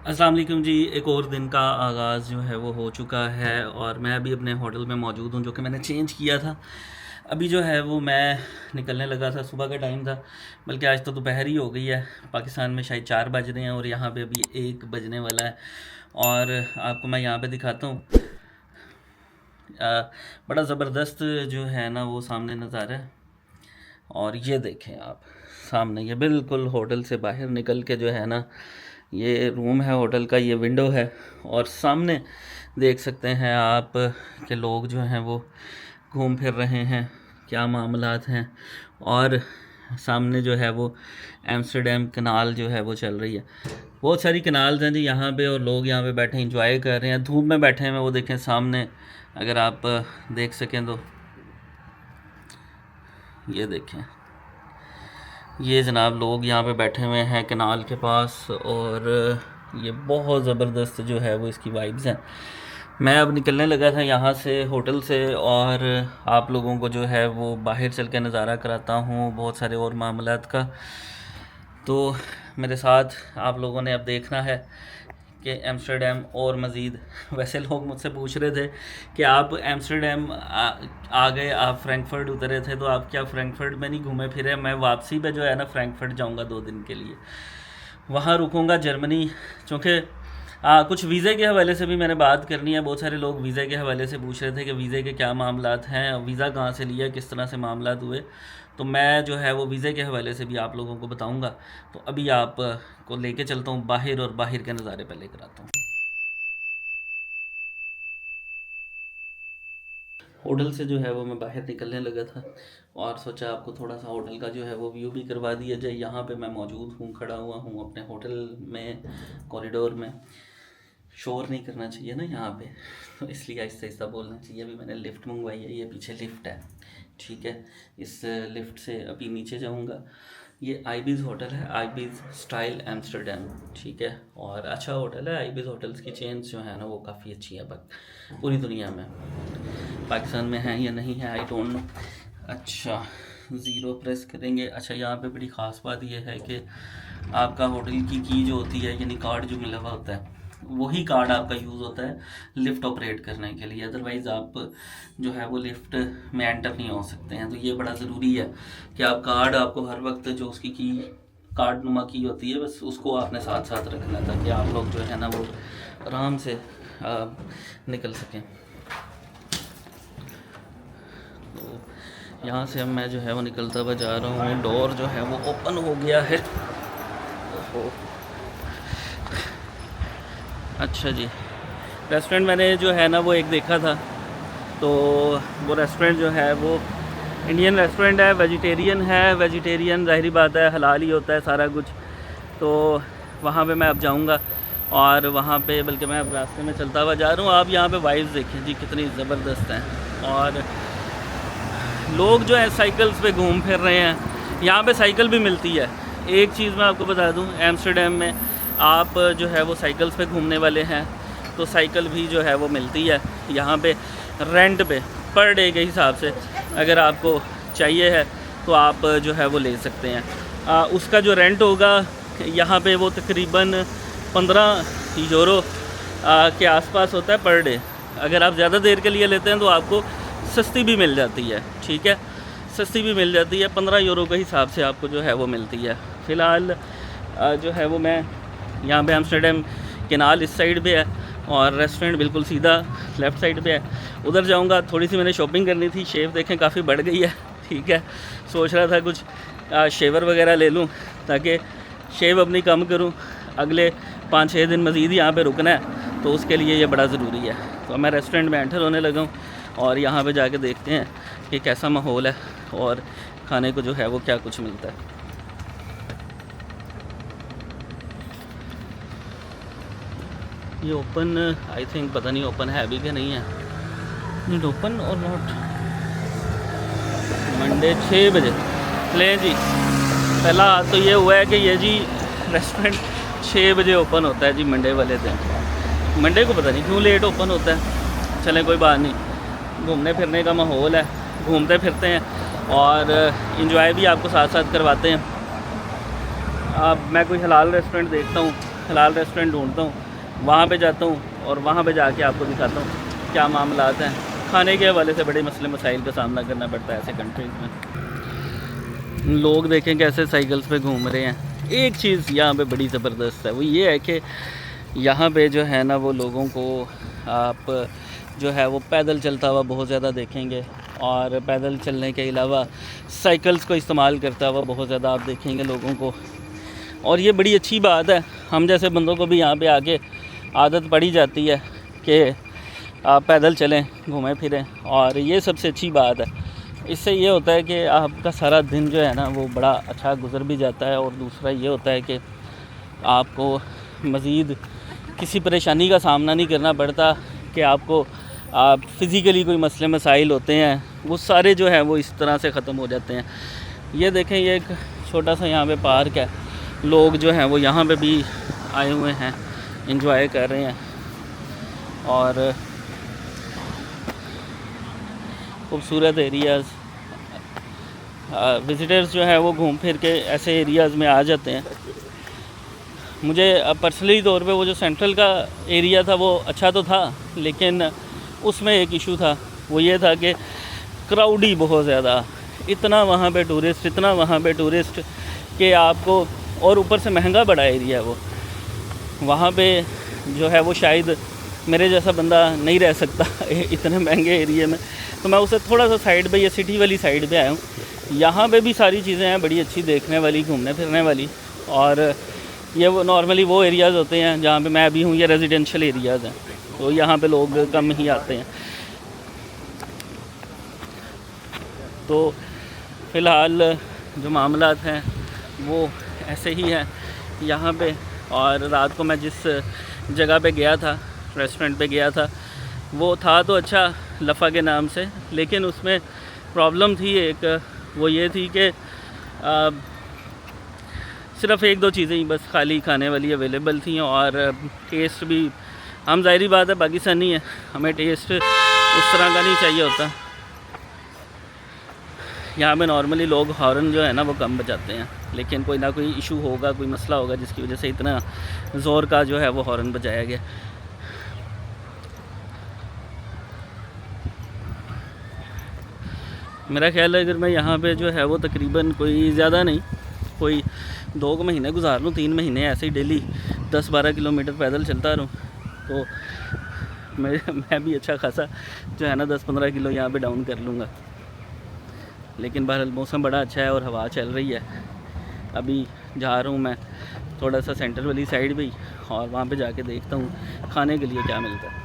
अस्सलाम वालेकुम जी। एक और दिन का आगाज़ जो है वो हो चुका है और मैं अभी अपने होटल में मौजूद हूँ जो कि मैंने चेंज किया था। अभी जो है वो मैं निकलने लगा था, सुबह का टाइम था, बल्कि आज तो दोपहर ही हो गई है। पाकिस्तान में शायद 4 बज रहे हैं और यहाँ पे अभी 1 बजने वाला है। और आपको मैं यहाँ पे दिखाता हूँ। बड़ा ज़बरदस्त जो है ना वो सामने नज़ारा है। और ये देखें आप सामने, ये बिल्कुल होटल से बाहर निकल के जो है ना, ये रूम है होटल का, ये विंडो है। और सामने देख सकते हैं आप कि लोग जो हैं वो घूम फिर रहे हैं, क्या मामलात हैं। और सामने जो है वो एम्स्टर्डम कनाल जो है वो चल रही है। बहुत सारी कनाल्स हैं जी यहाँ पे, और लोग यहाँ पे बैठे इंजॉय कर रहे हैं, धूप में बैठे हैं। वो देखें सामने, अगर आप देख सकें तो ये देखें, ये जनाब लोग यहाँ पे बैठे हुए हैं कनाल के पास। और ये बहुत ज़बरदस्त जो है वो इसकी वाइब्स हैं। मैं अब निकलने लगा था यहाँ से, होटल से, और आप लोगों को जो है वो बाहर चल के नज़ारा कराता हूँ बहुत सारे और मामलात का। तो मेरे साथ आप लोगों ने अब देखना है कि एम्स्टर्डम और मज़ीद। वैसे लोग मुझसे पूछ रहे थे कि आप एम्स्टर्डम आ गए, आप फ्रैंकफर्ट उतरे थे, तो आप क्या फ्रैंकफर्ट में नहीं घूमे फिरे? मैं वापसी पे जो है ना फ्रैंकफर्ट जाऊंगा 2 दिन के लिए, वहाँ रुकूंगा जर्मनी। चूँकि कुछ वीज़े के हवाले से भी मैंने बात करनी है। बहुत सारे लोग वीज़े के हवाले से पूछ रहे थे कि वीज़े के क्या मामलात हैं, वीज़ा कहाँ से लिया, किस तरह से मामलात हुए। तो मैं जो है वो वीज़े के हवाले से भी आप लोगों को बताऊंगा। तो अभी आप को लेके चलता हूँ बाहर, और बाहर के नज़ारे पहले कराता हूँ। होटल से जो है वो मैं बाहर निकलने लगा था और सोचा आपको थोड़ा सा होटल का जो है वो व्यू भी करवा दिया जाए। यहाँ पे मैं मौजूद हूँ, खड़ा हुआ हूँ अपने होटल में, कॉरिडोर में। शोर नहीं करना चाहिए ना यहाँ पे, तो इसलिए आहिस्ता आहिस्ता बोलना चाहिए। अभी मैंने लिफ्ट मंगवाई है, ये पीछे लिफ्ट है, ठीक है। इस लिफ्ट से अभी नीचे जाऊँगा। ये आईबीज़ होटल है, आईबीज़ स्टाइल एम्स्टर्डम, ठीक है। और अच्छा होटल है। आईबीज़ होटल्स की चेन्स जो है ना वो काफ़ी अच्छी है पूरी दुनिया में। पाकिस्तान में है या नहीं है, आई डोंट नो। अच्छा, ज़ीरो प्रेस करेंगे। अच्छा, यहाँ पे बड़ी ख़ास बात यह है कि आपका होटल की जो होती है, यानी कार्ड जो मिला हुआ होता है, वही कार्ड आपका यूज़ होता है लिफ्ट ऑपरेट करने के लिए। अदरवाइज़ आप जो है वो लिफ्ट में एंटर नहीं हो सकते हैं। तो ये बड़ा ज़रूरी है कि आप कार्ड, आपको हर वक्त जो उसकी की कार्ड नुमा की होती है, बस उसको आपने साथ साथ रखना, ताकि आप लोग जो है ना वो आराम से निकल सकें। तो यहाँ से अब मैं जो है वो निकलता हुआ जा रहा हूँ। डोर जो है वो ओपन हो गया है। अच्छा जी, रेस्टोरेंट मैंने जो है ना वो एक देखा था, तो वो रेस्टोरेंट जो है वो इंडियन रेस्टोरेंट है, वेजिटेरियन है। वेजिटेरियन ज़ाहिरी बात है, हलाल ही होता है सारा कुछ। तो वहाँ पे मैं अब जाऊँगा, और वहाँ पे बल्कि मैं अब रास्ते में चलता हुआ जा रहा हूँ। आप यहाँ पे वाइब्स देखें जी कितनी ज़बरदस्त हैं। और लोग जो है साइकिल्स पे घूम फिर रहे हैं। यहाँ पे साइकिल भी मिलती है। एक चीज़ मैं आपको बता दूँ, एम्स्टर्डम में आप जो है वो साइकिल्स पे घूमने वाले हैं तो साइकिल भी जो है वो मिलती है यहाँ पे रेंट पे, पर डे के हिसाब से। अगर आपको चाहिए है तो आप जो है वो ले सकते हैं। उसका जो रेंट होगा यहाँ पे वो तकरीबन 15 यूरो के आसपास होता है पर डे। अगर आप ज़्यादा देर के लिए लेते हैं तो आपको सस्ती भी मिल जाती है, ठीक है, सस्ती भी मिल जाती है। 15 यूरो के हिसाब से आपको जो है वो मिलती है। फ़िलहाल जो है वो मैं यहाँ पे एम्स्टर्डम केनाल इस साइड पे है, और रेस्टोरेंट बिल्कुल सीधा लेफ़्ट साइड पे है। उधर जाऊँगा। थोड़ी सी मैंने शॉपिंग करनी थी। शेव देखें काफ़ी बढ़ गई है, ठीक है। सोच रहा था कुछ शेवर वगैरह ले लूँ ताकि शेव अपनी कम करूँ। अगले 5-6 दिन मज़ीद यहाँ पे रुकना है, तो उसके लिए ये बड़ा ज़रूरी है। तो मैं रेस्टोरेंट में एंटर होने लगा हूँ, और यहाँ पे जाके देखते हैं कि कैसा माहौल है और खाने को जो है वो क्या कुछ मिलता है। ये ओपन, आई थिंक, पता नहीं ओपन है अभी कि नहीं है। नॉट ओपन और नॉट। मंडे 6 बजे लें जी। पहला तो ये हुआ है कि ये जी रेस्टोरेंट 6 बजे ओपन होता है जी मंडे वाले दिन। मंडे को पता नहीं क्यों लेट ओपन होता है। चलें कोई बात नहीं, घूमने फिरने का माहौल है, घूमते फिरते हैं और इंजॉय भी आपको साथ साथ करवाते हैं। अब मैं कोई हलाल रेस्टोरेंट देखता हूँ हलाल रेस्टोरेंट ढूंढता हूँ, वहाँ पे जाता हूँ और वहाँ पे जाके आपको दिखाता हूँ क्या मामलात हैं। खाने के हवाले से बड़े मसले मसाइल का सामना करना पड़ता है ऐसे कंट्रीज़ में। लोग देखें कैसे साइकिल्स पे घूम रहे हैं। एक चीज़ यहाँ पे बड़ी ज़बरदस्त है, वो ये है कि यहाँ पे जो है ना वो लोगों को आप जो है वो पैदल चलता हुआ बहुत ज़्यादा देखेंगे, और पैदल चलने के अलावा साइकिल्स को इस्तेमाल करता हुआ बहुत ज़्यादा आप देखेंगे लोगों को। और ये बड़ी अच्छी बात है, हम जैसे बंदों को भी यहाँ पे आके आदत पड़ी जाती है कि आप पैदल चलें, घूमें फिरें, और ये सबसे अच्छी बात है। इससे ये होता है कि आपका सारा दिन जो है ना वो बड़ा अच्छा गुजर भी जाता है, और दूसरा ये होता है कि आपको मज़ीद किसी परेशानी का सामना नहीं करना पड़ता कि आपको फ़िज़िकली कोई मसले मसाइल होते हैं वो सारे जो है वो इस तरह से ख़त्म हो जाते हैं। ये देखें, ये एक छोटा सा यहाँ पे पार्क है, लोग जो हैं वो यहाँ पे भी आए हुए हैं, एंजॉय कर रहे हैं, और खूबसूरत एरियाज़। विज़िटर्स जो है वो घूम फिर के ऐसे एरियाज़ में आ जाते हैं। मुझे पर्सनली तौर पे वो जो सेंट्रल का एरिया था वो अच्छा तो था, लेकिन उसमें एक इशू था, वो ये था कि क्राउडी बहुत ज़्यादा, इतना वहाँ पे टूरिस्ट कि आपको, और ऊपर से महंगा बड़ा एरिया है वो, वहाँ पे जो है वो शायद मेरे जैसा बंदा नहीं रह सकता इतने महंगे एरिया में। तो मैं उसे थोड़ा सा साइड पे, ये सिटी वाली साइड पे आया हूँ। यहाँ पे भी सारी चीज़ें हैं बड़ी अच्छी देखने वाली, घूमने फिरने वाली, और ये वो नॉर्मली वो एरियाज़ होते हैं जहाँ पे मैं अभी हूँ, ये रेजिडेंशियल एरियाज़ हैं, तो यहाँ पे लोग कम ही आते हैं। तो फ़िलहाल जो मामलात हैं वो ऐसे ही हैं यहाँ पे। और रात को मैं जिस जगह पे गया था, रेस्टोरेंट पे गया था, वो था तो अच्छा लफ़ा के नाम से, लेकिन उसमें प्रॉब्लम थी एक, वो ये थी कि सिर्फ़ एक दो चीज़ें ही बस खाली खाने वाली अवेलेबल थी, और टेस्ट भी, हम ज़ाहिरी बात है पाकिस्तानी है, हमें टेस्ट उस तरह का नहीं चाहिए होता। यहाँ पे नॉर्मली लोग हॉर्न जो है ना वो कम बजाते हैं, लेकिन कोई ना कोई इशू होगा, कोई मसला होगा जिसकी वजह से इतना ज़ोर का जो है वो हॉर्न बजाया गया। मेरा ख़्याल है अगर मैं यहाँ पे जो है वो तकरीबन कोई ज़्यादा नहीं, कोई 2 महीने गुजार लूँ, 3 महीने ऐसे ही डेली 10-12 किलोमीटर पैदल चलता रहूँ, तो मैं भी अच्छा खासा जो है ना 10-15 किलो यहाँ पे डाउन कर लूँगा। लेकिन बहरहाल मौसम बड़ा अच्छा है और हवा चल रही है। अभी जा रहा हूँ मैं थोड़ा सा सेंटर वाली साइड भी, और वहाँ पे जाके देखता हूँ खाने के लिए क्या मिलता है।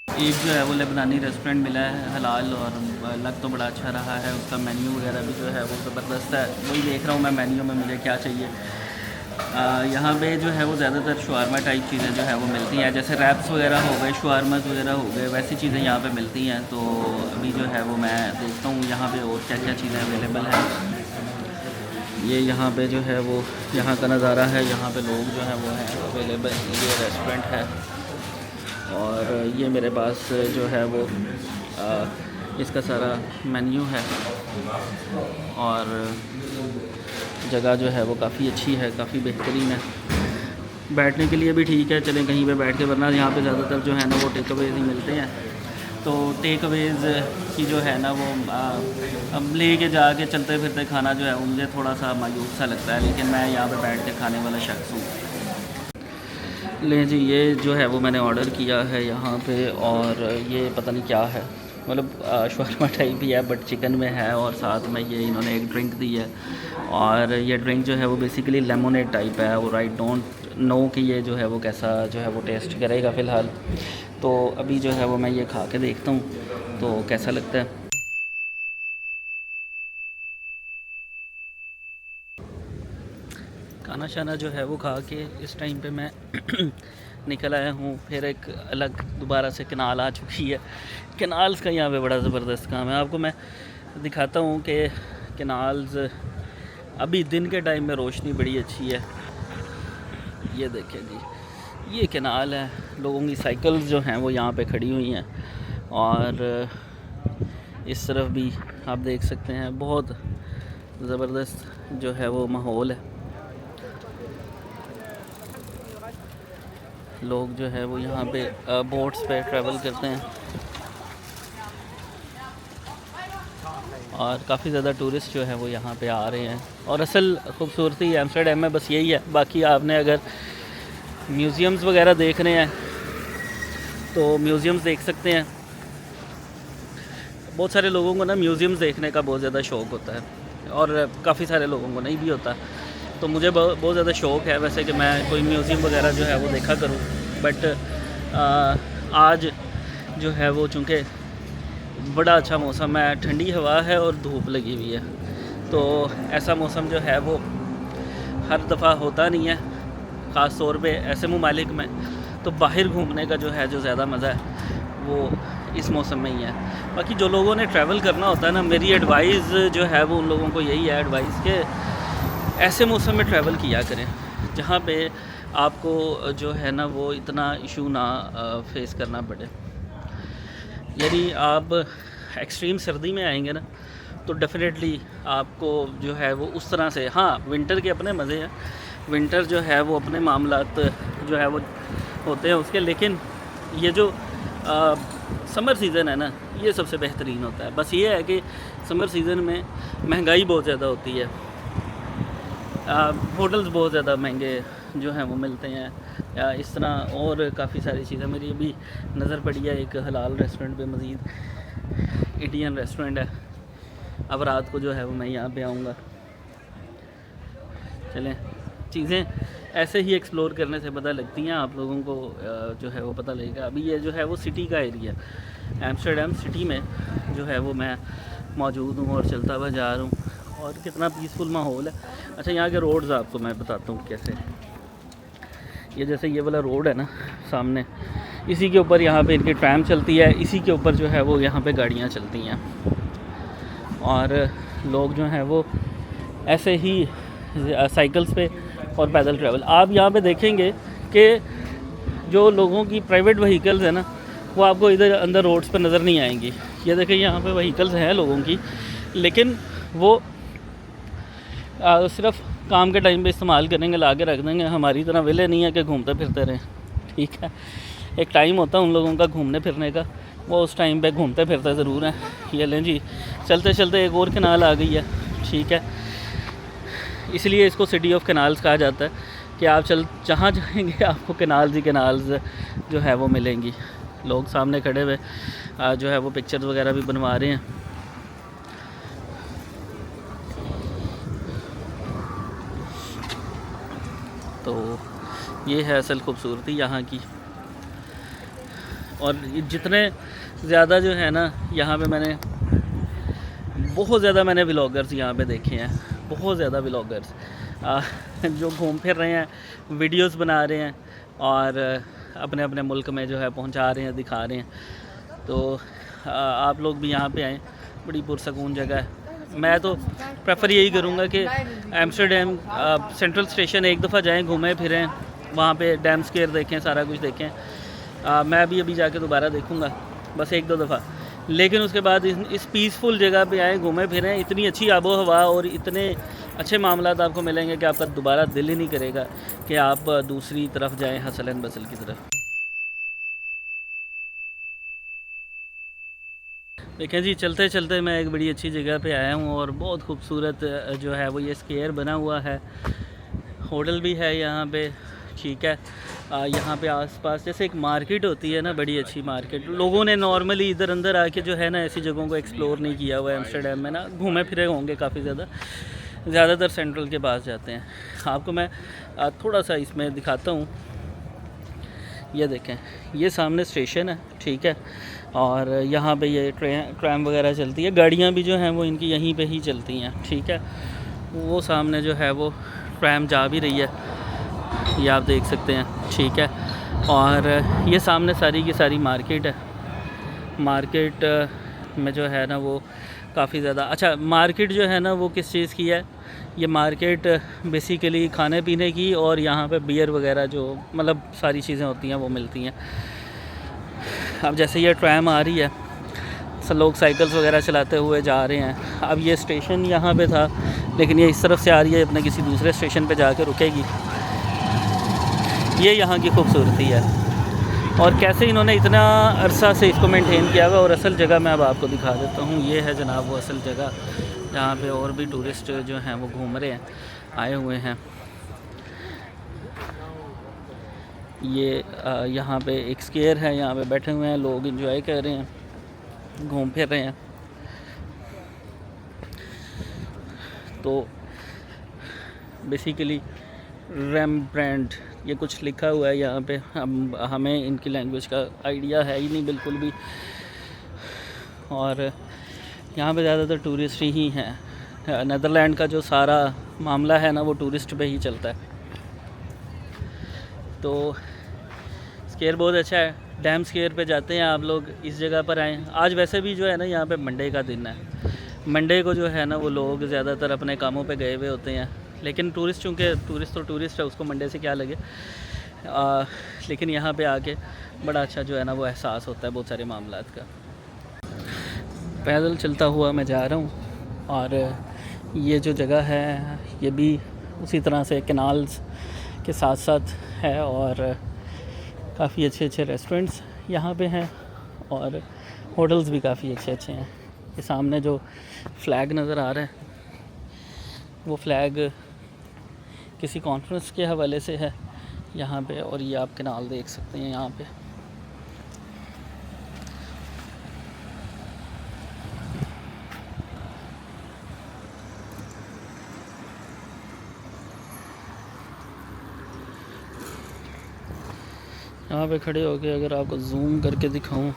एक जो है वो लेबनानी रेस्टोरेंट मिला है हलाल, और लग तो बड़ा अच्छा रहा है, उसका मेन्यू वगैरह भी जो है वो ज़बरदस्त है। वही देख रहा हूँ मैं मेन्यू में मुझे क्या चाहिए। यहाँ पे जो है वो ज़्यादातर शवारमा टाइप चीज़ें जो है वो मिलती हैं, जैसे रैप्स वगैरह हो गए, शवारमास वगैरह हो गए, वैसी चीज़ें यहाँ पे मिलती हैं। तो अभी जो है वो मैं देखता हूँ यहाँ पे और क्या क्या चीज़ें अवेलेबल हैं। ये यहाँ पे जो है वो यहाँ का नज़ारा है, यहाँ पे लोग जो हैं वो हैं अवेलेबल। ये रेस्टोरेंट है, और ये मेरे पास जो है वो इसका सारा मेन्यू है, और जगह जो है वो काफ़ी अच्छी है, काफ़ी बेहतरीन है, बैठने के लिए भी ठीक है, चलें कहीं पे बैठ के, वरना यहाँ पे ज़्यादातर जो है ना वो टेक अवेज़ ही मिलते हैं। तो टेक अवेज़ की जो है ना वो अब ले के जाके चलते फिरते खाना जो है वो मुझे थोड़ा सा मायूस सा लगता है, लेकिन मैं यहाँ पे बैठ के खाने वाला शख्स हूँ। लें जी, ये जो है वो मैंने ऑर्डर किया है यहाँ पे, और ये पता नहीं क्या है, मतलब शवारमा टाइप ही है बट चिकन में है, और साथ में ये इन्होंने एक ड्रिंक दी है, और ये ड्रिंक जो है वो बेसिकली लेमोनेड टाइप है, और आई डोंट नो कि ये जो है वो कैसा जो है वो टेस्ट करेगा फ़िलहाल। तो अभी जो है वो मैं ये खा के देखता हूँ तो कैसा लगता है। खाना शाना जो है वो खा के इस टाइम पे मैं निकल आया हूँ। फिर एक अलग दोबारा से कनाल आ चुकी है। कनाल्स का यहाँ पे बड़ा ज़बरदस्त काम है, आपको मैं दिखाता हूँ कि कनाल्स अभी दिन के टाइम में रोशनी बड़ी अच्छी है। ये देखिए जी, ये कनाल है, लोगों की साइकिल्स जो हैं वो यहाँ पे खड़ी हुई हैं, और इस तरफ भी आप देख सकते हैं बहुत ज़बरदस्त जो है वो माहौल है। लोग जो है वो यहाँ पे बोट्स पे ट्रैवल करते हैं और काफ़ी ज़्यादा टूरिस्ट जो है वो यहाँ पे आ रहे हैं। और असल खूबसूरती एम्स्टर्डम में बस यही है। बाकी आपने अगर म्यूज़ियम्स वगैरह देख रहे हैं तो म्यूज़ियम्स देख सकते हैं। बहुत सारे लोगों को ना म्यूज़ियम्स देखने का बहुत ज़्यादा शौक़ होता है और काफ़ी सारे लोगों को नहीं भी होता। तो मुझे बहुत ज़्यादा शौक़ है वैसे कि मैं कोई म्यूज़ियम वगैरह जो है वो देखा करूं। बट आज जो है वो चूँकि बड़ा अच्छा मौसम है, ठंडी हवा है और धूप लगी हुई है, तो ऐसा मौसम जो है वो हर दफ़ा होता नहीं है। ख़ास तौर पे ऐसे ममालिक में तो बाहर घूमने का जो है जो ज़्यादा मज़ा है वो इस मौसम में ही है। बाकी जो लोगों ने ट्रैवल करना होता है ना, मेरी एडवाइस जो है वो उन लोगों को यही है एडवाइस कि ऐसे मौसम में ट्रैवल किया करें जहाँ पे आपको जो है ना वो इतना इशू ना फेस करना पड़े। यदि आप एक्सट्रीम सर्दी में आएंगे ना तो डेफिनेटली आपको जो है वो उस तरह से, हाँ विंटर के अपने मज़े हैं, विंटर जो है वो अपने मामलात जो है वो होते हैं उसके, लेकिन ये जो समर सीज़न है ना ये सबसे बेहतरीन होता है। बस ये है कि समर सीज़न में महंगाई बहुत ज़्यादा होती है, होटल्स बहुत ज़्यादा महंगे जो हैं वो मिलते हैं या इस तरह और काफ़ी सारी चीज़ें। मेरी अभी नज़र पड़ी है एक हलाल रेस्टोरेंट पे, मज़ीद इंडियन रेस्टोरेंट है। अब रात को जो है वो मैं यहाँ पे आऊँगा। चलें, चीज़ें ऐसे ही एक्सप्लोर करने से पता लगती हैं, आप लोगों को जो है वो पता लगेगा। अभी ये जो है वो सिटी का एरिया, एम्स्टर्डम सिटी में जो है वो मैं मौजूद हूँ और चलता हुआ जा रहा हूँ और कितना पीसफुल माहौल है। अच्छा, यहाँ के रोड्स आपको मैं बताता हूँ कैसे। ये जैसे ये वाला रोड है ना सामने, इसी के ऊपर यहाँ पे इनकी ट्रैम चलती है, इसी के ऊपर जो है वो यहाँ पे गाड़ियाँ चलती हैं और लोग जो हैं वो ऐसे ही साइकिल्स पे और पैदल ट्रैवल। आप यहाँ पे देखेंगे कि जो लोगों की प्राइवेट व्हीकल्स है ना वो आपको इधर अंदर रोड्स पर नज़र नहीं आएंगी। ये देखिए यहाँ पे व्हीकल्स हैं लोगों की, लेकिन वो सिर्फ काम के टाइम पे इस्तेमाल करेंगे, ला के रख देंगे। हमारी तरह वेले नहीं है कि घूमते फिरते रहें, ठीक है। एक टाइम होता है उन लोगों का घूमने फिरने का, वो उस टाइम पे घूमते फिरते ज़रूर हैं। ये लें जी, चलते चलते एक और कैनाल आ गई है, ठीक है। इसलिए इसको सिटी ऑफ कैनाल्स कहा जाता है कि आप जहाँ जाएंगे आपको कैनाल्स ही कैनाल्स जो है वो मिलेंगी। लोग सामने खड़े हुए जो है वो पिक्चर्स वगैरह भी बनवा रहे हैं। तो ये है असल खूबसूरती यहाँ की। और जितने ज़्यादा जो है ना यहाँ पे बहुत ज़्यादा मैंने व्लॉगर्स यहाँ पे देखे हैं, बहुत ज़्यादा व्लॉगर्स जो घूम फिर रहे हैं, वीडियोस बना रहे हैं और अपने अपने मुल्क में जो है पहुँचा रहे हैं, दिखा रहे हैं। तो आप लोग भी यहाँ पे आएँ, बड़ी पुरसकून जगह है। मैं तो प्रेफर यही करूँगा कि एम्स्टर्डम सेंट्रल स्टेशन एक दफ़ा जाएं, घूमें फिरें, वहाँ पे डैम स्क्वायर देखें, सारा कुछ देखें। मैं अभी जाके दोबारा देखूँगा बस एक दो दफ़ा, लेकिन उसके बाद इस पीसफुल जगह पे आएँ, घूमें फिरें। इतनी अच्छी आबो हवा और इतने अच्छे मामलात आपको मिलेंगे कि आपका दोबारा दिल ही नहीं करेगा कि आप दूसरी तरफ जाएँ, हसल एंड बसल की तरफ। देखें जी, चलते चलते मैं एक बड़ी अच्छी जगह पे आया हूँ और बहुत खूबसूरत जो है वो ये स्क्वायर बना हुआ है। होटल भी है यहाँ पे, ठीक है। यहाँ पे आसपास जैसे एक मार्केट होती है ना, बड़ी अच्छी मार्केट। लोगों ने नॉर्मली इधर अंदर आके जो है ना ऐसी जगहों को एक्सप्लोर नहीं किया हुआ है। एम्स्टर्डम में ना घूमे फिरे होंगे काफ़ी ज़्यादातर सेंट्रल के पास जाते हैं। आपको मैं थोड़ा सा इसमें दिखाता हूँ। ये देखें, ये सामने स्टेशन है, ठीक है। और यहाँ पे ये ट्रैम वगैरह चलती है, गाड़ियाँ भी जो हैं वो इनकी यहीं पे ही चलती हैं, ठीक है। वो सामने जो है वो ट्रैम जा भी रही है, ये आप देख सकते हैं, ठीक है। और ये सामने सारी की सारी मार्केट है। मार्केट में जो है ना वो काफ़ी ज़्यादा अच्छा, मार्केट जो है ना वो किस चीज़ की है, ये मार्केट बेसिकली खाने पीने की, और यहाँ पे बियर वगैरह जो मतलब सारी चीज़ें होती हैं वो मिलती हैं। अब जैसे ये ट्रैम आ रही है, सब लोग साइकिल्स वगैरह चलाते हुए जा रहे हैं। अब ये स्टेशन यहाँ पे था, लेकिन ये इस तरफ से आ रही है, अपने किसी दूसरे स्टेशन पे जाके रुकेगी। ये यहाँ की खूबसूरती है और कैसे इन्होंने इतना अरसा से इसको मेंटेन किया हुआ। और असल जगह मैं अब आपको दिखा देता हूँ। ये है जनाब वो असल जगह जहाँ पे और भी टूरिस्ट जो हैं वो घूम रहे हैं, आए हुए हैं। ये यहाँ पे एक स्क्वायर है, यहाँ पे बैठे हुए हैं लोग, एंजॉय कर रहे हैं, घूम फिर रहे हैं। तो बेसिकली रेम्ब्रांड ये कुछ लिखा हुआ है यहाँ पे। हम हमें इनकी लैंग्वेज का आइडिया है ही नहीं बिल्कुल भी। और यहाँ पे ज़्यादातर टूरिस्ट ही हैं। नीदरलैंड का जो सारा मामला है ना वो टूरिस्ट पे ही चलता है। तो स्क्वायर बहुत अच्छा है। डैम स्क्वायर पे जाते हैं आप लोग, इस जगह पर आएँ। आज वैसे भी जो है ना यहाँ पे मंडे का दिन है। मंडे को जो है ना वो लोग ज़्यादातर अपने कामों पे गए हुए होते हैं। लेकिन टूरिस्ट, चूँकि टूरिस्ट तो टूरिस्ट है, उसको मंडे से क्या लगे। लेकिन यहाँ पे आके बड़ा अच्छा जो है ना वो एहसास होता है बहुत सारे मामलात का। पैदल चलता हुआ मैं जा रहा हूँ और ये जो जगह है ये भी उसी तरह से कैनाल्स के साथ साथ है और काफ़ी अच्छे अच्छे रेस्टोरेंट्स यहाँ पे हैं और होटल्स भी काफ़ी अच्छे अच्छे हैं। ये सामने जो फ्लैग नज़र आ रहा है वो फ्लैग किसी कॉन्फ्रेंस के हवाले से है यहाँ पे। और ये आप कैनाल देख सकते हैं यहाँ पे। यहाँ पे खड़े होके अगर आपको जूम करके दिखाऊं,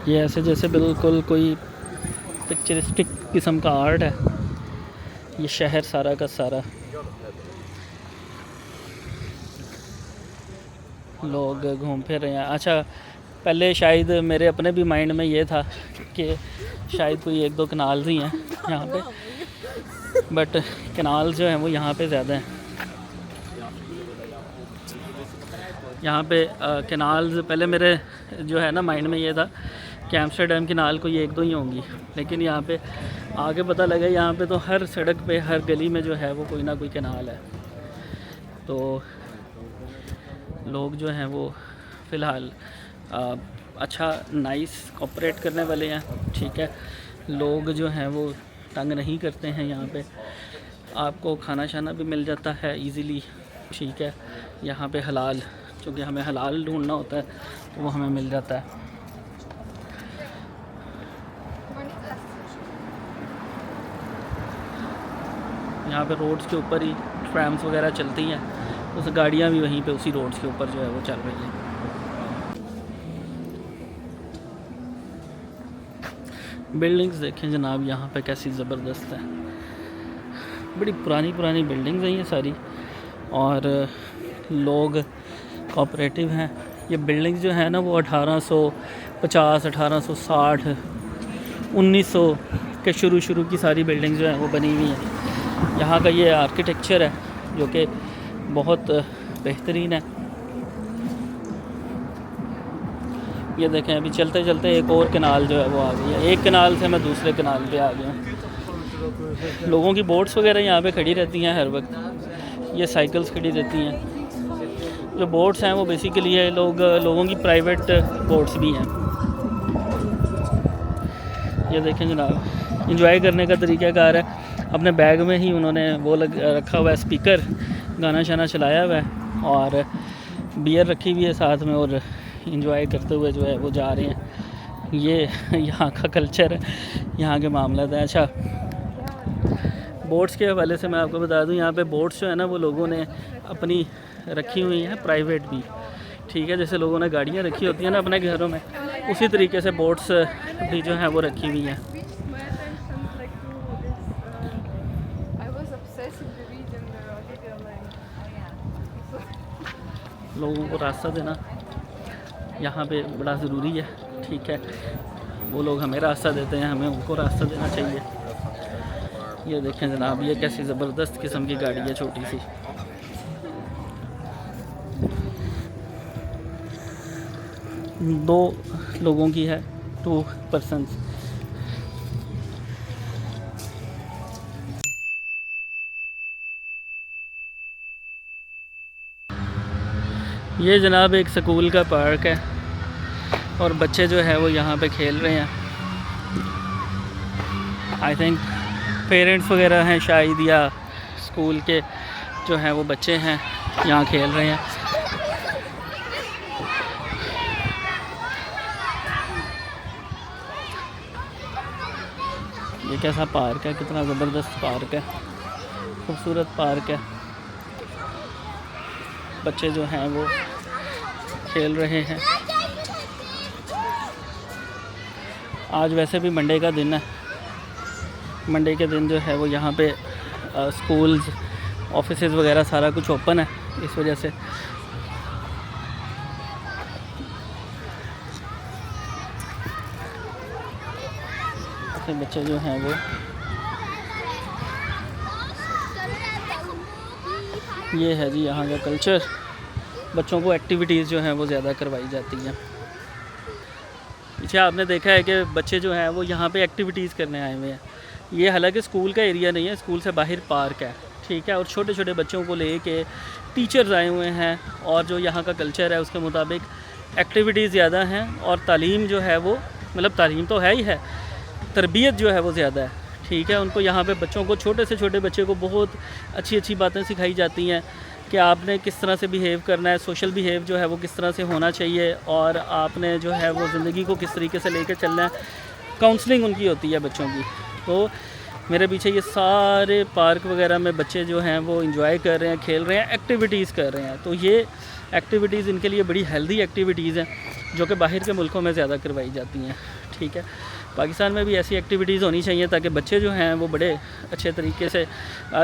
ये ऐसे जैसे बिल्कुल कोई पिक्चरिस्टिक किस्म का आर्ट है। ये शहर सारा का सारा लोग घूम फिर रहे हैं। अच्छा, पहले शायद मेरे अपने भी माइंड में ये था कि शायद कोई एक दो कनाल्स ही हैं यहाँ पे, बट कनाल जो हैं वो यहाँ पे ज़्यादा हैं। यहाँ पे कनाल्स पहले मेरे जो है ना माइंड में ये था कि एम्स्टर्डम कनाल कोई एक दो ही होंगी, लेकिन यहाँ पे आगे पता लगा यहाँ पे तो हर सड़क पे, हर गली में जो है वो कोई ना कोई कनाल है। तो लोग जो हैं वो फ़िलहाल अच्छा नाइस कोऑपरेट करने वाले हैं, ठीक है। लोग जो हैं वो तंग नहीं करते हैं। यहाँ पे आपको खाना शाना भी मिल जाता है इजीली, ठीक है। यहाँ पे हलाल, क्योंकि हमें हलाल ढूंढना होता है तो वो हमें मिल जाता है। यहाँ पे रोड्स के ऊपर ही ट्रैम्स वगैरह चलती हैं, उस गाड़ियाँ भी वहीं पे उसी रोड्स के ऊपर जो है वो चल रही हैं। बिल्डिंग्स देखें जनाब यहाँ पे कैसी ज़बरदस्त है। बड़ी पुरानी पुरानी बिल्डिंग्स हैं ये सारी और लोग कोऑपरेटिव हैं। ये बिल्डिंग्स जो है ना वो 1850, 1860, 1900 के शुरू की सारी बिल्डिंग्स जो हैं वो बनी हुई हैं। यहाँ का ये आर्किटेक्चर है जो कि बहुत बेहतरीन है। ये देखें, अभी चलते चलते एक और कनाल जो है वो आ गई है। एक कनाल से मैं दूसरे कनाल पे आ गया। लोगों की बोट्स वगैरह यहाँ पे खड़ी रहती हैं हर वक्त। ये साइकिल्स खड़ी रहती हैं। जो बोट्स हैं वो बेसिकली है लोगों की प्राइवेट बोट्स भी हैं। ये देखें जनाब, एंजॉय करने का तरीक़ाकार है। अपने बैग में ही उन्होंने वो रखा हुआ है स्पीकर, गाना शाना चलाया हुआ है और बियर रखी हुई है साथ में और इंजॉय करते हुए जो है वो जा रहे हैं। ये यहाँ का कल्चर है, यहाँ के मामला है। अच्छा, बोट्स के हवाले से मैं आपको बता दूँ, यहाँ पे बोट्स जो है ना वो लोगों ने अपनी रखी हुई हैं, प्राइवेट भी, ठीक है। जैसे लोगों ने गाड़ियाँ रखी होती हैं ना अपने घरों में, उसी तरीके से बोट्स भी जो हैं वो रखी हुई हैं। लोगों को रास्ता देना यहाँ पे बड़ा ज़रूरी है, ठीक है। वो लोग हमें रास्ता देते हैं, हमें उनको रास्ता देना चाहिए। ये देखें जनाब, ये कैसी ज़बरदस्त किस्म की गाड़ी है, छोटी सी। 2 लोगों की है, 2 पर्सन्स। ये जनाब एक स्कूल का पार्क है और बच्चे जो है वो यहाँ पे खेल रहे हैं। आई थिंक पेरेंट्स वगैरह हैं शायद, या स्कूल के जो हैं वो बच्चे हैं यहाँ खेल रहे हैं। ये कैसा पार्क है, कितना ज़बरदस्त पार्क है, खूबसूरत पार्क है। बच्चे जो हैं वो खेल रहे हैं। आज वैसे भी मंडे का दिन है। मंडे के दिन जो है वो यहाँ पे स्कूल्स, ऑफिसेज वगैरह सारा कुछ ओपन है, इस वजह से। तो बच्चे जो हैं वो, ये है जी यहाँ का कल्चर। बच्चों को एक्टिविटीज़ जो हैं वो ज़्यादा करवाई जाती हैं। पीछे आपने देखा है कि बच्चे जो हैं वो यहाँ पे एक्टिविटीज़ करने आए हुए हैं। ये हालांकि स्कूल का एरिया नहीं है, स्कूल से बाहर पार्क है, ठीक है। और छोटे छोटे बच्चों को लेके टीचर्स आए हुए हैं, और जो यहाँ का कल्चर है उसके मुताबिक एक्टिविटीज़ ज़्यादा हैं। और तालीम जो है वो, मतलब तालीम तो है ही है, तरबियत जो है वो ज़्यादा है, ठीक है। उनको यहाँ पे बच्चों को, छोटे से छोटे बच्चे को बहुत अच्छी अच्छी बातें सिखाई जाती हैं कि आपने किस तरह से बिहेव करना है, सोशल बिहेव जो है वो किस तरह से होना चाहिए, और आपने जो है वो ज़िंदगी को किस तरीके से लेकर चलना है। काउंसलिंग उनकी होती है बच्चों की। तो मेरे पीछे ये सारे पार्क वगैरह में बच्चे जो हैं वो इंजॉय कर रहे हैं, खेल रहे हैं, एक्टिविटीज़ कर रहे हैं। तो ये एक्टिविटीज़ इनके लिए बड़ी हेल्दी एक्टिविटीज़ हैं, जो कि बाहर के मुल्कों में ज़्यादा करवाई जाती हैं, ठीक है। पाकिस्तान में भी ऐसी एक्टिविटीज़ होनी चाहिए ताकि बच्चे जो हैं वो बड़े अच्छे तरीके से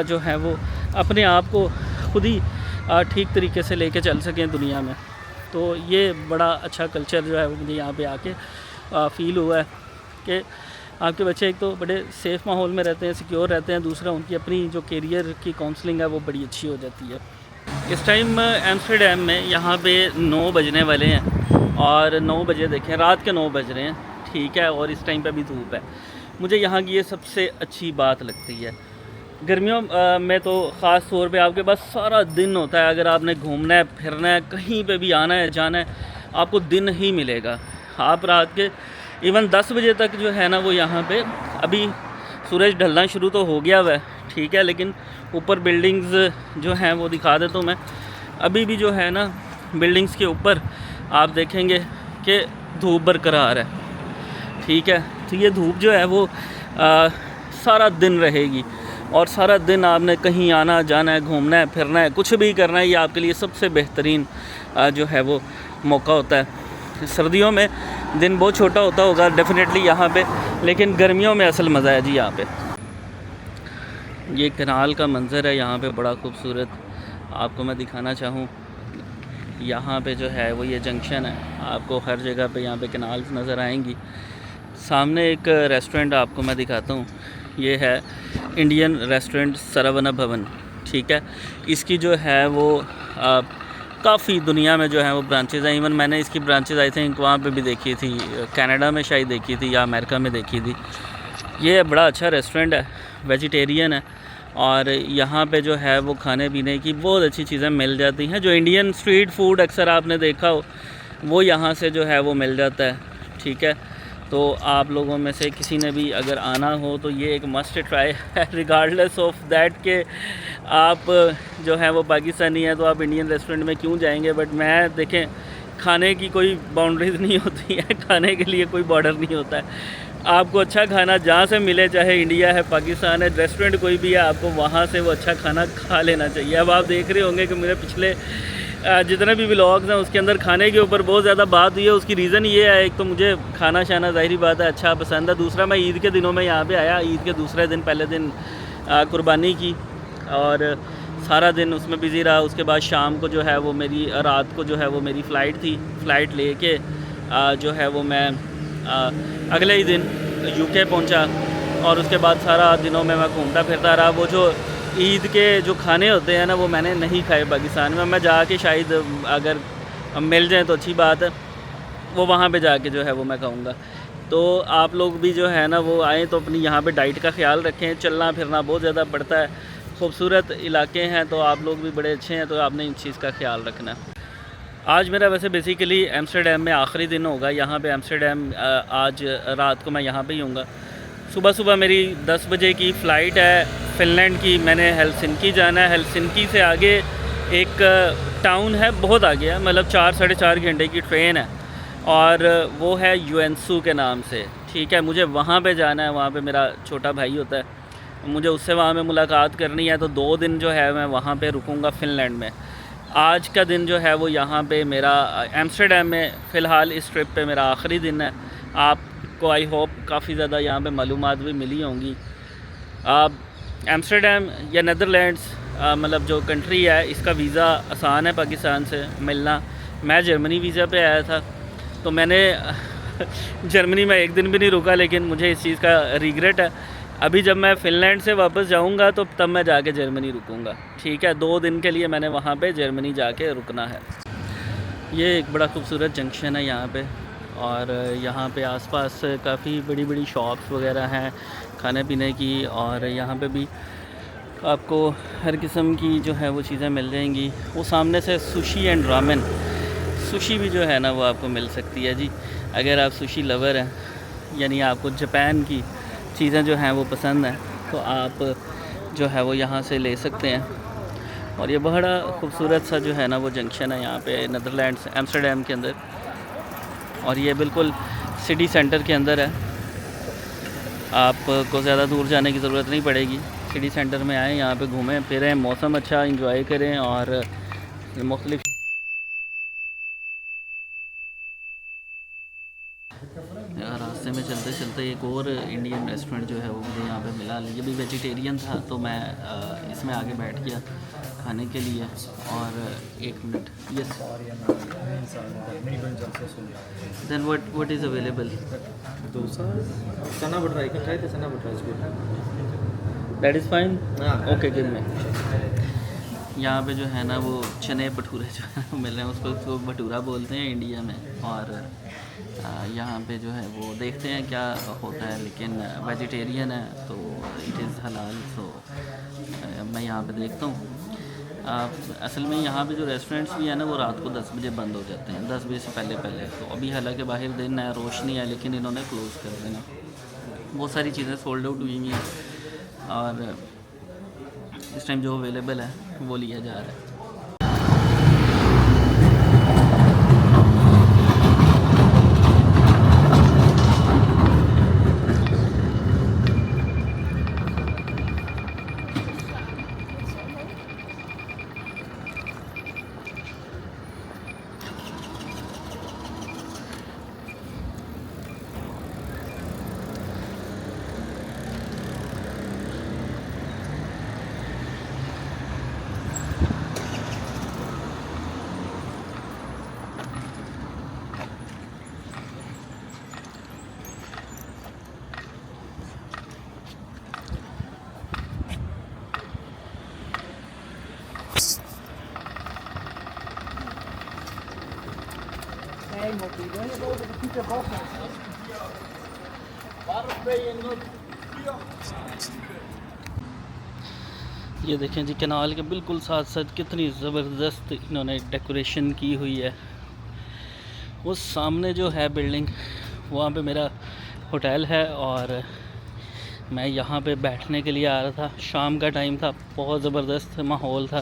जो है वो अपने आप को खुद ही ठीक तरीके से लेके चल सकें दुनिया में। तो ये बड़ा अच्छा कल्चर जो है वो मुझे यहाँ पे आके फ़ील हुआ है कि आपके बच्चे एक तो बड़े सेफ़ माहौल में रहते हैं, सिक्योर रहते हैं, दूसरा उनकी अपनी जो करियर की काउंसलिंग है वो बड़ी अच्छी हो जाती है। इस टाइम एम्स्टर्डम में यहाँ पे 9 बजने वाले हैं, और 9 बजे देखें, रात के 9 बज रहे हैं, ठीक है। और इस टाइम पे भी धूप है। मुझे यहाँ की ये सबसे अच्छी बात लगती है। गर्मियों में तो ख़ास तौर पे आपके पास सारा दिन होता है। अगर आपने घूमना है, फिरना है, कहीं पे भी आना है, जाना है, आपको दिन ही मिलेगा। आप रात के इवन 10 बजे तक जो है ना वो यहाँ पे, अभी सूरज ढलना शुरू तो हो गया हुआ है, ठीक है, लेकिन ऊपर बिल्डिंग्स जो हैं वो दिखा देता हूँ मैं। अभी भी जो है ना बिल्डिंग्स के ऊपर आप देखेंगे कि धूप बरकरार है, ठीक है। तो ये धूप जो है वो सारा दिन रहेगी, और सारा दिन आपने कहीं आना जाना है, घूमना है, फिरना है, कुछ भी करना है, ये आपके लिए सबसे बेहतरीन जो है वो मौका होता है। सर्दियों में दिन बहुत छोटा होता होगा डेफिनेटली यहाँ पे, लेकिन गर्मियों में असल मज़ा है जी यहाँ पे। ये कनाल का मंज़र है यहाँ पे, बड़ा खूबसूरत। आपको मैं दिखाना चाहूँ, यहाँ पे जो है वो ये जंक्शन है, आपको हर जगह पे यहाँ पे कनाल्स नज़र आएंगी। सामने एक रेस्टोरेंट आपको मैं दिखाता हूँ, ये है इंडियन रेस्टोरेंट सरवना भवन, ठीक है। इसकी जो है वो काफ़ी दुनिया में जो है वो ब्रांचेज़ हैं। इवन मैंने इसकी ब्रांचेज़ आई थिंक वहाँ पे भी देखी थी, कनाडा में शायद देखी थी या अमेरिका में देखी थी। ये बड़ा अच्छा रेस्टोरेंट है, वेजिटेरियन है, और यहाँ पे जो है वो खाने पीने की बहुत अच्छी चीज़ें मिल जाती हैं। जो इंडियन स्ट्रीट फूड अक्सर आपने देखा हो वो यहाँ से जो है वो मिल जाता है, ठीक है। तो आप लोगों में से किसी ने भी अगर आना हो तो ये एक मस्ट ट्राई है, रिगार्डलेस ऑफ दैट के आप जो है वो पाकिस्तानी हैं तो आप इंडियन रेस्टोरेंट में क्यों जाएंगे। बट मैं देखें, खाने की कोई बाउंड्रीज़ नहीं होती है, खाने के लिए कोई बॉर्डर नहीं होता है। आपको अच्छा खाना जहाँ से मिले, चाहे इंडिया है, पाकिस्तान है, रेस्टोरेंट कोई भी है, आपको वहाँ से वो अच्छा खाना खा लेना चाहिए। अब आप देख रहे होंगे कि मेरे पिछले जितने भी व्लॉग्स हैं उसके अंदर खाने के ऊपर बहुत ज़्यादा बात हुई है। उसकी रीज़न ये है, एक तो मुझे खाना शाना ज़ाहिरी बात है अच्छा पसंद है, दूसरा मैं ईद के दिनों में यहाँ पे आया, ईद के दूसरे दिन, पहले दिन कुर्बानी की और सारा दिन उसमें बिज़ी रहा। उसके बाद शाम को जो है वो मेरी, रात को जो है वो मेरी फ़्लाइट थी, फ़्लाइट लेके जो है वो मैं अगले ही दिन यूके पहुँचा, और उसके बाद सारा दिनों में मैं घूमता फिरता रहा। वो जो ईद के जो खाने होते हैं ना वो मैंने नहीं खाए पाकिस्तान में। मैं जाके शायद अगर मिल जाए तो अच्छी बात है, वो वहाँ पे जाके जो है वो मैं कहूँगा। तो आप लोग भी जो है ना वो आएँ तो अपनी यहाँ पे डाइट का ख्याल रखें। चलना फिरना बहुत ज़्यादा पड़ता है, खूबसूरत इलाके हैं, तो आप लोग भी बड़े अच्छे हैं, तो आपने इन चीज़ का ख्याल रखना है। आज मेरा वैसे बेसिकली एम्स्टर्डम में आखिरी दिन होगा यहाँ पे। एम्स्टर्डम आज रात को मैं यहाँ पे ही हूँगा। सुबह सुबह मेरी 10 बजे की फ़्लाइट है फ़िनलैंड की। मैंने हेलसिंकी जाना है। हेलसिंकी से आगे एक टाउन है, बहुत आगे है, मतलब 4 साढ़े 4 घंटे की ट्रेन है, और वो है युएंसू के नाम से। ठीक है, मुझे वहाँ पे जाना है। वहाँ पे मेरा छोटा भाई होता है, मुझे उससे वहाँ पे मुलाकात करनी है। तो 2 दिन जो है मैं वहाँ पे रुकूँगा फ़िनलैंड में। आज का दिन जो है वो यहाँ पे मेरा एम्स्टर्डम में फ़िलहाल इस ट्रिप पे मेरा आखिरी दिन है। आपको आई होप काफ़ी ज़्यादा यहाँ पे मालूमात भी मिली होंगी। एम्स्टर्डम या नीदरलैंड्स मतलब जो कंट्री है, इसका वीज़ा आसान है पाकिस्तान से मिलना। मैं जर्मनी वीज़ा पे आया था, तो मैंने जर्मनी में एक दिन भी नहीं रुका, लेकिन मुझे इस चीज़ का रिग्रेट है। अभी जब मैं फ़िनलैंड से वापस जाऊंगा तो तब मैं जाके जर्मनी रुकूंगा। ठीक है, 2 दिन के लिए मैंने वहाँ पे जर्मनी जाके रुकना है। ये एक बड़ा खूबसूरत जंक्शन है यहाँ पे, और यहाँ पे आसपास काफ़ी बड़ी बड़ी शॉप्स वगैरह हैं खाने पीने की, और यहाँ पे भी आपको हर किस्म की जो है वो चीज़ें मिल जाएंगी। वो सामने से सुशी एंड रामेन, सुशी भी जो है ना वो आपको मिल सकती है जी, अगर आप सुशी लवर हैं, यानी आपको जापान की चीज़ें जो हैं वो पसंद हैं, तो आप जो है वो यहाँ से ले सकते हैं। और ये बड़ा खूबसूरत सा जो है ना वो जंक्शन है यहाँ पे नीदरलैंड्स एम्स्टर्डम के अंदर, और ये बिल्कुल सिटी सेंटर के अंदर है। आपको ज़्यादा दूर जाने की ज़रूरत नहीं पड़ेगी। सिटी सेंटर में आएँ, यहाँ पे घूमें फिरें, मौसम अच्छा इंजॉय करें, और मुख्तलिफ रास्ते में चलते चलते एक और इंडियन रेस्टोरेंट जो है वो मुझे यहाँ पे मिला। ये भी वेजिटेरियन था, तो मैं इसमें आगे बैठ गया खाने के लिए। और 1 minute, yes, then what is available? dosa, chana butter. I can try the chana butter as well. That is fine, हाँ। Okay give me. यहाँ पे जो है ना वो चने भटूरे जो है मिल रहे हैं, उसको भटूरा बोलते हैं इंडिया में। और यहाँ पे जो है वो देखते हैं क्या होता है, लेकिन वेजिटेरियन है तो इट इज़ हलाल। सो मैं यहाँ पे देखता हूँ। असल में यहाँ पे जो रेस्टोरेंट्स भी है ना वो रात को 10 बजे बंद हो जाते हैं, 10 बजे से पहले पहले। तो अभी हालांकि बाहर दिन है, रोशनी है, लेकिन इन्होंने क्लोज़ कर देना। बहुत सारी चीज़ें सोल्ड आउट हुई हैं, और इस टाइम जो अवेलेबल है वो लिया जा रहा है। ये देखें जी, कैनाल के बिल्कुल साथ साथ कितनी ज़बरदस्त इन्होंने डेकोरेशन की हुई है। वो सामने जो है बिल्डिंग, वहाँ पे मेरा होटल है, और मैं यहाँ पे बैठने के लिए आ रहा था। शाम का टाइम था, बहुत ज़बरदस्त माहौल था,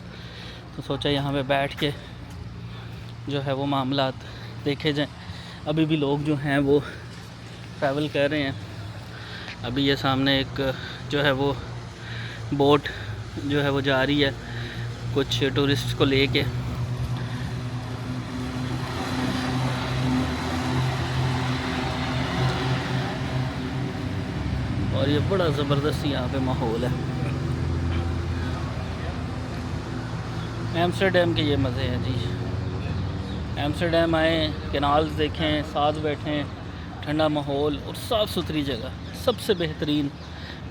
तो सोचा यहाँ पे बैठ के जो है वो मामलात देखे जाएं। अभी भी लोग जो हैं वो ट्रैवल कर रहे हैं। अभी ये सामने एक जो है वो बोट जो है वो जा रही है कुछ टूरिस्ट को लेके। और ये बड़ा ज़बरदस्त यहाँ पे माहौल है। एम्स्टर्डम के ये मज़े हैं जी। एम्स्टर्डम आए, कैनाल्स देखें, साथ बैठें, ठंडा माहौल और साफ़ सुथरी जगह। सबसे बेहतरीन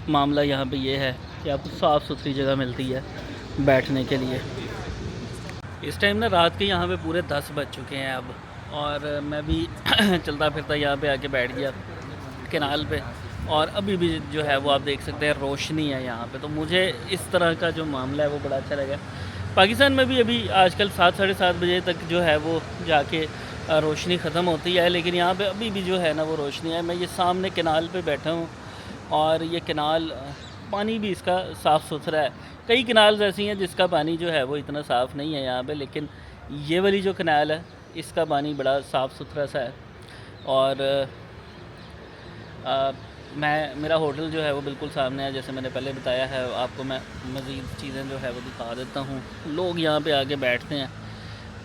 मामला यहाँ पे ये है कि आपको साफ़ सुथरी जगह मिलती है बैठने के लिए। इस टाइम ना रात के यहाँ पे पूरे 10 बज चुके हैं अब, और मैं भी चलता फिरता यहाँ पे आके बैठ गया कैनाल पे, और अभी भी जो है वो आप देख सकते हैं रोशनी है यहाँ पे। तो मुझे इस तरह का जो मामला है वो बड़ा अच्छा लगा। पाकिस्तान में भी अभी आजकल 7 साढ़े 7 बजे तक जो है वो जाके रोशनी ख़त्म होती है, लेकिन यहाँ पे अभी भी जो है ना वो रोशनी है। मैं ये सामने कैनाल पे बैठा हूँ और ये कैनाल पानी भी इसका साफ़ सुथरा है। कई कैनाल्स ऐसी हैं जिसका पानी जो है वो इतना साफ़ नहीं है यहाँ पे, लेकिन ये वाली जो कैनाल है इसका पानी बड़ा साफ़ सुथरा सा है। और मेरा होटल जो है वो बिल्कुल सामने है, जैसे मैंने पहले बताया है। आपको मैं मज़ीद चीज़ें जो है वो दिखा देता हूँ। लोग यहाँ पे आके बैठते हैं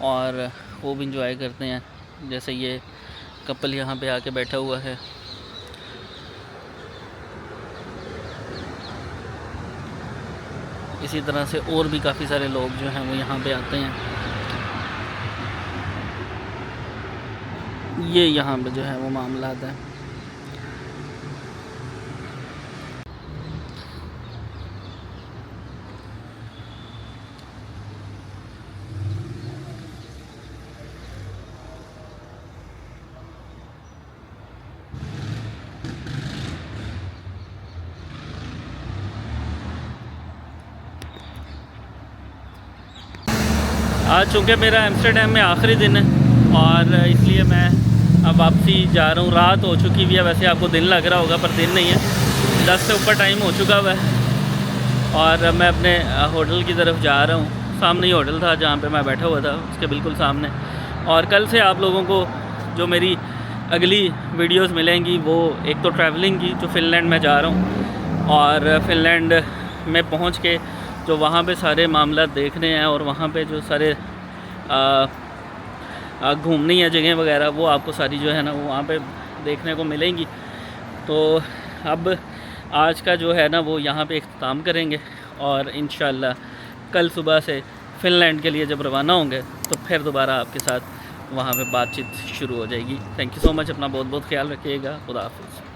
और वो भी इंजॉय करते हैं। जैसे ये कपल यहाँ पे आके बैठा हुआ है। इसी तरह से और भी काफ़ी सारे लोग जो हैं वो यहाँ पे आते हैं। ये यहाँ पे जो है वो मामला आता है। आज चूँकि मेरा एम्स्टर्डम में आखिरी दिन है और इसलिए मैं अब वापसी जा रहा हूँ। रात हो चुकी हुई है, वैसे आपको दिन लग रहा होगा पर दिन नहीं है, 10 से ऊपर टाइम हो चुका हुआ है। और मैं अपने होटल की तरफ जा रहा हूँ। सामने ही होटल था जहाँ पे मैं बैठा हुआ था, उसके बिल्कुल सामने। और कल से आप लोगों को जो मेरी अगली वीडियोस मिलेंगी वो एक तो ट्रैवलिंग की, जो फ़िनलैंड में जा रहा हूँ, और फ़िनलैंड में पहुँच के जो वहाँ पे सारे मामला देखने हैं और वहाँ पे जो सारे घूमनी है जगह वगैरह, वो आपको सारी जो है ना वो वहाँ पे देखने को मिलेंगी। तो अब आज का जो है ना वो यहाँ पे इख्तिताम करेंगे और इंशाल्लाह कल सुबह से फ़िनलैंड के लिए जब रवाना होंगे तो फिर दोबारा आपके साथ वहाँ पे बातचीत शुरू हो जाएगी। Thank you so much. अपना बहुत बहुत ख्याल रखिएगा। खुदा हाफ़िज़।